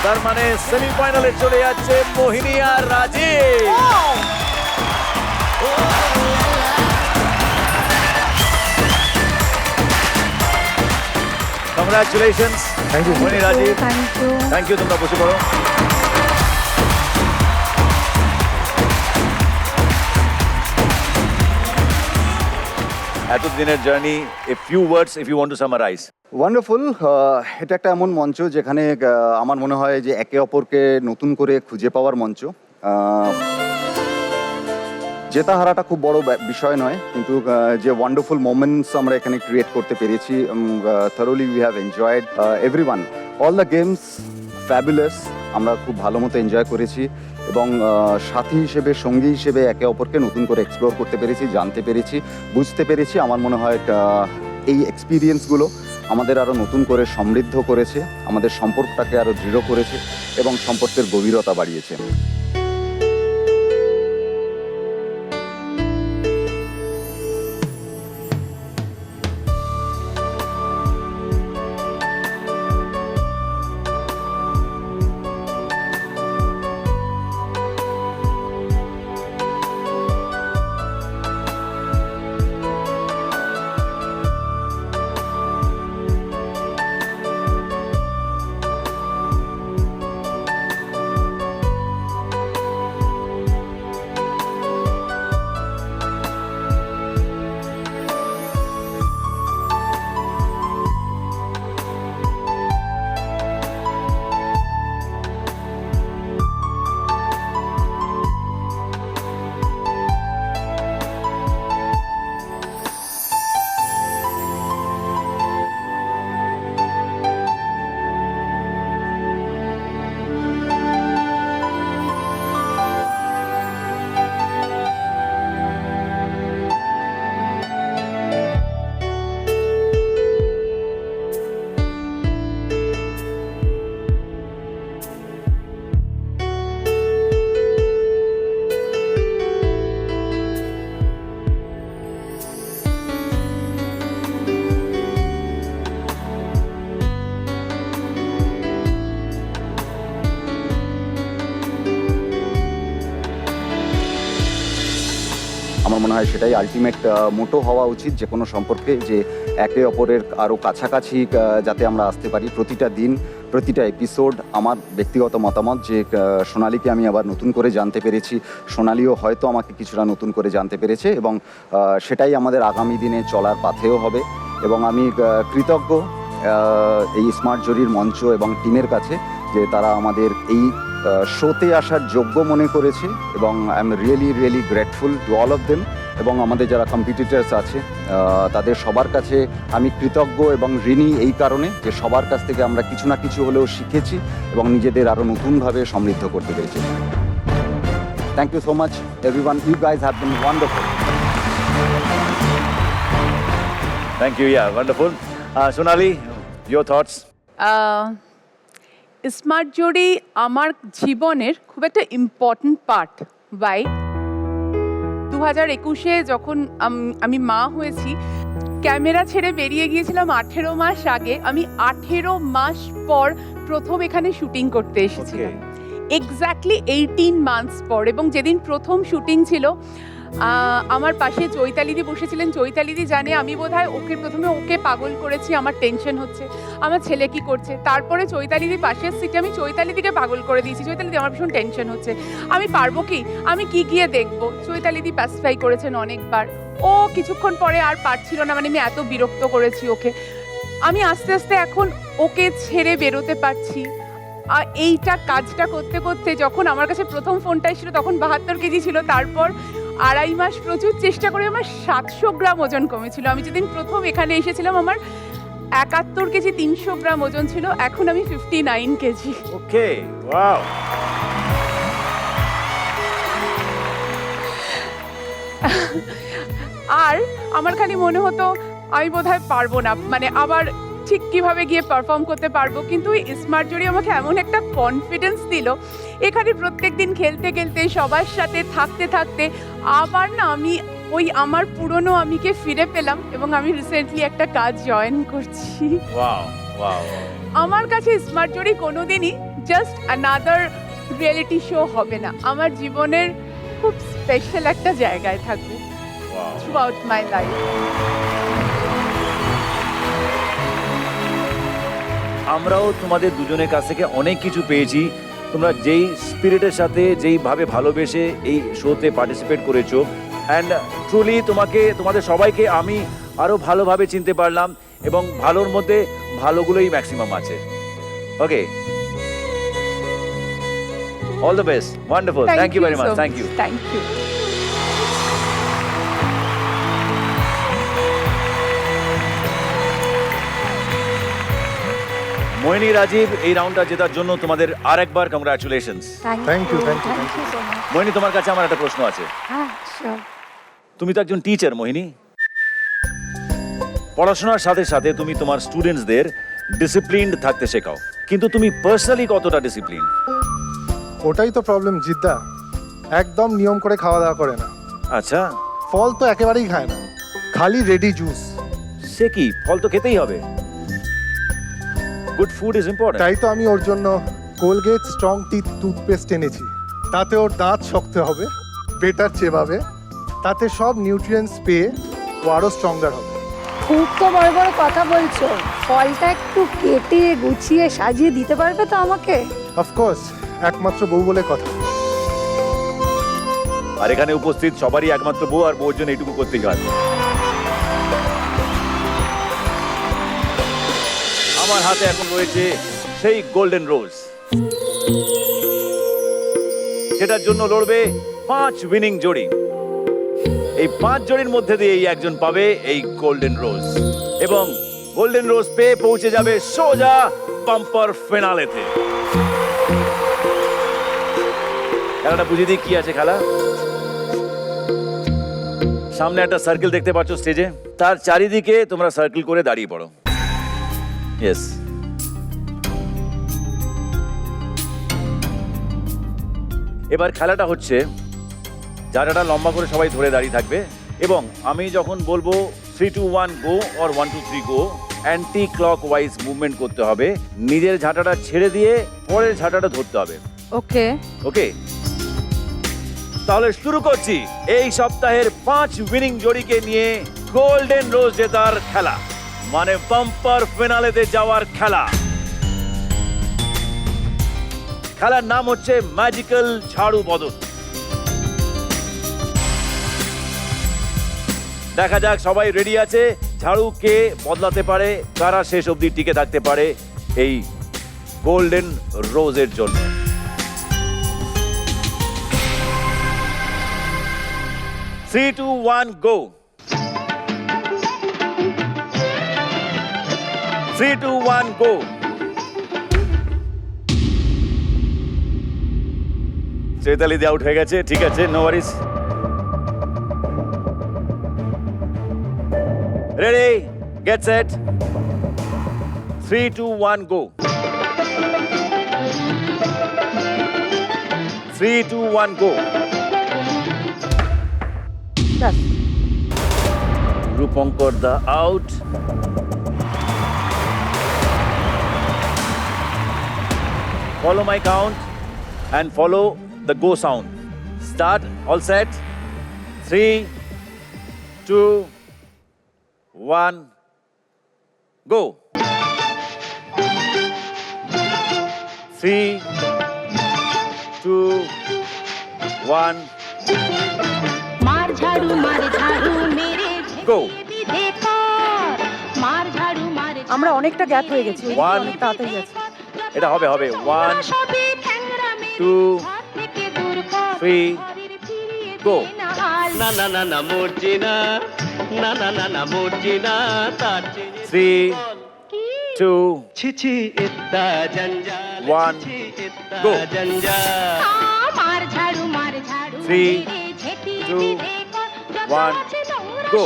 তার মানে সেমিফাইনালে চলে যাচ্ছে মোহিনী আর Rajib. Congratulations. Thank you Mohini, Rajib, thank you. তোমরা বসে পড়ো। এতদিনের journey, a few words if you want to summarise. Wonderful. এটা একটা এমন মঞ্চ যেখানে আমার মনে হয় যে একে অপরকে নতুন করে খুঁজে পাওয়ার মঞ্চ। জেতা হারাটা খুব বড় বিষয় নয়, কিন্তু যে ওয়ান্ডারফুল মোমেন্টস আমরা এখানে ক্রিয়েট করতে পেরেছি, thoroughly we have enjoyed everyone, all the games fabulous. আমরা খুব ভালো মতো এনজয় করেছি এবং সাথী হিসেবে, সঙ্গী হিসেবে একে অপরকে নতুন করে এক্সপ্লোর করতে পেরেছি, জানতে পেরেছি, বুঝতে পেরেছি। আমার মনে হয় এই এক্সপিরিয়েন্সগুলো আমাদের আরও নতুন করে সমৃদ্ধ করেছে, আমাদের সম্পর্কটাকে আরও দৃঢ় করেছে এবং সম্পর্কের গভীরতা বাড়িয়েছে। আমার মনে হয় সেটাই আলটিমেট মোটো হওয়া উচিত যে কোনো সম্পর্কে, যে একে অপরের আরও কাছাকাছি যাতে আমরা আসতে পারি। প্রতিটা দিন, প্রতিটা এপিসোড, আমার ব্যক্তিগত মতামত যে সোনালীকে আমি আবার নতুন করে জানতে পেরেছি, সোনালীও হয়তো আমাকে কিছুটা নতুন করে জানতে পেরেছে এবং সেটাই আমাদের আগামী দিনে চলার পাথেও হবে। এবং আমি কৃতজ্ঞ এই স্মার্ট জরির মঞ্চ এবং টিমের কাছে যে তারা আমাদের এই শোতে আসার যোগ্য মনে করেছে এবং I am really grateful to all of them. এবং আমাদের যারা কম্পিটিটার্স আছে তাদের সবার কাছে আমি কৃতজ্ঞ এবং ঋণী এই কারণে যে সবার কাছ থেকে আমরা কিছু না কিছু হলেও শিখেছি এবং নিজেদের আরও নতুনভাবে সমৃদ্ধ করতে পেরেছি। Thank you so much everyone, you guys have been wonderful. Thank you, yeah wonderful. Sonali, your thoughts? Smart jury আমার জীবনের খুব একটা ইম্পর্ট্যান্ট পার্ট। বাই 2021-এ যখন আমি মা হয়েছি, ক্যামেরা ছেড়ে বেরিয়ে গিয়েছিলাম 18 মাস আগে। আমি 18 মাস পর প্রথম এখানে শুটিং করতে এসেছিলাম, এক্স্যাক্টলি 18 মান্থস পর। এবং যেদিন প্রথম শুটিং ছিল, আমার পাশে চৈতালিদি বসেছিলেন। চৈতালিদি জানে আমি বোধহয় প্রথমে ওকে পাগল করেছি, আমার টেনশন হচ্ছে আমার ছেলে কি করছে। তারপরে চৈতালিদির পাশের সিটে আমি চৈতালিদিকে পাগল করে দিয়েছি, চৈতালিদি আমার ভীষণ টেনশন হচ্ছে, আমি পারবো কি, আমি কি গিয়ে দেখবো। চৈতালিদি প্যাসিফাই করেছেন অনেকবার। ও কিছুক্ষণ পরে আর পারছিল না, মানে আমি এত বিরক্ত করেছি ওকে। আমি আস্তে আস্তে এখন ওকে ছেড়ে বেরোতে পারছি। আর এইটা কাজটা করতে করতে যখন আমার কাছে প্রথম ফোনটা এসেছিল তখন 72 কেজি ছিল। তারপর 2.5 মাস প্রচুর চেষ্টা করে আমার 700 গ্রাম ওজন কমেছিল। আমি যেদিন প্রথম এখানে এসেছিলাম আমার 71 কেজি 300 গ্রাম ওজন ছিল, এখন আমি 59 কেজি। ওকে, ওয়াও। আর আমার খালি মনে হতো আমি বোধহয় পারবো না, মানে আবার ঠিক কিভাবে গিয়ে পারফর্ম করতে পারবো। কিন্তু এই স্মার্ট জুরি আমাকে এমন একটা কনফিডেন্স দিল, এখানে প্রত্যেক দিন খেলতে খেলতে, সবার সাথে থাকতে থাকতে আবার না আমি ওই আমার পুরনো আমিকে ফিরে পেলাম। এবং আমি রিসেন্টলি একটা কাজ জয়েন করছি। Wow wow. আমার কাছে স্মার্ট জুরি কোনোদিনই জাস্ট অ্যানাদার রিয়েলিটি শো হবে না, আমার জীবনের খুব স্পেশাল একটা জায়গায় থাকবে থ্রু আউট মাই লাইফ। আমরাও তোমাদের দুজনের কাছ থেকে অনেক কিছু পেয়েছি। তোমরা যেই স্পিরিটের সাথে যেইভাবে ভালোবেসে এই শোতে পার্টিসিপেট করেছো, অ্যান্ড ট্রুলি তোমাদের সবাইকে আমি আরও ভালোভাবে চিনতে পারলাম, এবং ভালোর মধ্যে ভালোগুলোই ম্যাক্সিমাম আছে। Okay, all the best, wonderful, thank you very much, thank you. Thank you. Mohini, Rajib, এই রাউন্ডটা জেতার জন্য তোমাদের আরেকবার congratulations. Thank you thank you so much. Mohini, তোমার কাছে আমার একটা প্রশ্ন আছে। হ্যাঁ শিওর। তুমি তো একজন টিচার মোহিনী, পড়াশোনার সাথে সাথে তুমি তোমার স্টুডেন্টসদের ডিসিপ্লিনড থাকতে শেখাও, কিন্তু তুমি পার্সোনালি কতটা ডিসিপ্লিন? ওটাই তো প্রবলেম জিদ্দা, একদম নিয়ম করে খাওয়া দাওয়া করে না, আচ্ছা, ফল তো একেবারেই খায় না, খালি রেডি জুস। সে কি, ফল তো খেতেই হবে, গুড ফুড ইজ ইম্পর্টেন্ট। তাই তো আমি ওর জন্য কোলগেট স্ট্রং টিথ টুথপেস্ট এনেছি। তাতে ওর দাঁত শক্ত হবে, বেটার চেবাবে, তাতে সব নিউট্রিয়েন্টস পেয়ে ও আরও স্ট্রঙ্গার হবে। খুব তো বড় বড় কথা বলছো, ফলটা একটু কেটে গুছিয়ে সাজিয়ে দিতে পারবে তো আমাকে? অফকোর্স, একমাত্র বউ বলে কথা। আর এখানে উপস্থিত সবারই একমাত্র বউ, আর বউর জন্য এইটুকু করতেই হয়। আমার হাতে এখন রয়েছে সেই গোল্ডেন রোজ, যেটার জন্য লড়বে 5 উইনিং জোড়ি। এই 5 জোড়ির মধ্যে দিয়ে এই একজন পাবে এই গোল্ডেন রোজ, এবং গোল্ডেন রোজ পেয়ে পৌঁছে যাবে সোজা বাম্পার ফিনালেতে। খেলাটা বুঝিয়ে দিই কি আছে খেলা। সামনে একটা সার্কেল দেখতে পাচ্ছ স্টেজে, তার চারিদিকে তোমরা সার্কেল করে দাঁড়িয়ে পড়ো। ইয়েস, এবার খেলাটা হচ্ছে জায়গাটা লম্বা করে সবাই ধরে দাঁড়িয়ে থাকবে, এবং আমি যখন বলবো 3 2 1 গো or 1 2 3 go, anti clock wise movement করতে হবে, নিজের ঝাঁটাটা ছেড়ে দিয়ে পরের ঝাঁটাটা ধরতে হবে। ওকে, ওকে, তাহলে শুরু করছি এই সপ্তাহের 5 উইনিং জোড়িকে নিয়ে গোল্ডেন রোজ জেতার খেলা, মানে বাম্পার ফিনালেতে যাওয়ার খেলা। খেলার নাম হচ্ছে ম্যাজিক্যাল ঝাড়ু বদল। দেখা যাক সবাই রেডি আছে, ঝাড়ু কে বদলাতে পারে, কারা শেষ অবধি টিকে থাকতে পারে এই গোল্ডেন রোজের জন্য। Three, 2, 1, go. 3 2 1 go. চৈতালি দিয়ে আউট হয়ে গেছে, ঠিক আছে, no Warsi. Ready, get set, 3 2 1 go. 3 2 1 go. Rupankar the out. Follow my count and follow the go sound. Start, all set. 3 2 1 go. 3 2 1 मार झाड़ू मेरे go. मार झाड़ू আমরা অনেকটা গ্যাপ হয়ে গেছি, ওই দিকে One. অনেক তাড়াতাড়ি আছে। এটা হবে 1 2 3 go. না না না না মরছি না, না না না না মরছি না, তার 3 2 ছিছি ইত্তা জঞ্জাল, One. ছিছি ইত্তা Go. জঞ্জাল। मार झाड़ू 3 2 1 go.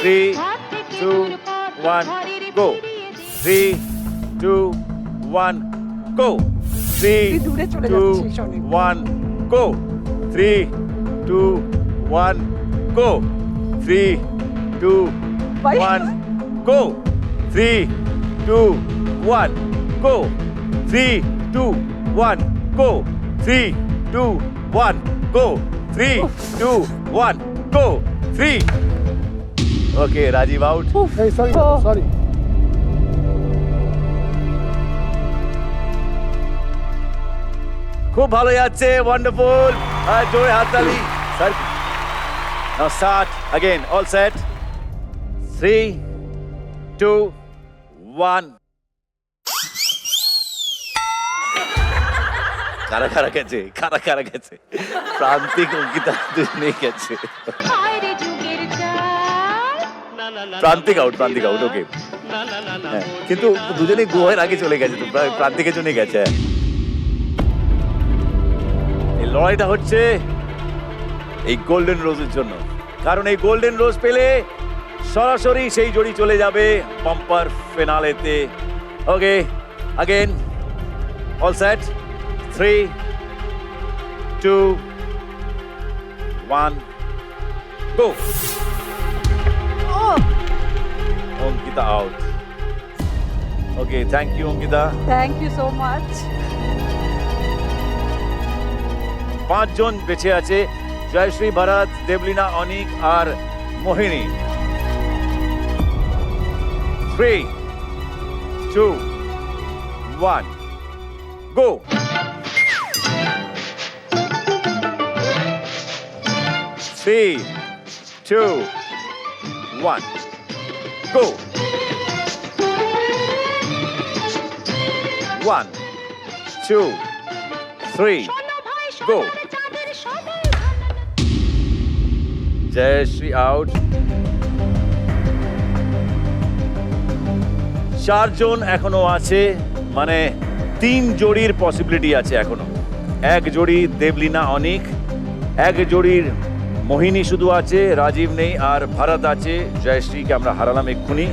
3 2 1 go. 3 2 1 go. 3 তুই দূরে চলে 2 যাচ্ছিস অনেক। 1 go. 3 2 1 go. 3 2 ভাই। 1 go. 3 2 1 go. 3 2 1 go 3 2 1 go 3 2 1 go 3 ওকে রাজীব আউট এই সরি সরি খুব ভালো যাচ্ছে ওয়ান্ডারফুল আর জোরে হাততালি স্যার নাও স্টার্ট अगेन অল সেট 3 2 1 কারা গেছে প্রান্তিক অঙ্কিতা দুজনেই গেছে হায় রে যুগের চাল না না না প্রান্তিক আউট ওকে না না না না হ্যাঁ, কিন্তু দুজনেই গোয়ের আগে চলে গেছে তো প্রান্তিকের জন্যই গেছে এই লড়াইটা হচ্ছে এই গোল্ডেন রোজের জন্য কারণ এই গোল্ডেন রোজ পেলে সরাসরি সেই জড়ি চলে যাবে বাম্পার ফিনালেতে okay again all set 3 2 1 go Ankita out okay thank you Ankita thank you so much. 5 জন বেঁচে আছে জয়শ্রী ভরত দেবলীনা অনিক আর Mohini 3 2 1 go Three, 2 1 go 1 2 3 go Joyshree out 4 জন এখনো আছে মানে 3 জোড়ির পসিবিলিটি আছে এখনো এক জোড়ি দেবলীনা অনিক এক জোড়ির মোহিনী শুধু আছে রাজীব নেই আর ভারত আছে জয়শ্রীকে আমরা হারালাম এক্ষুনি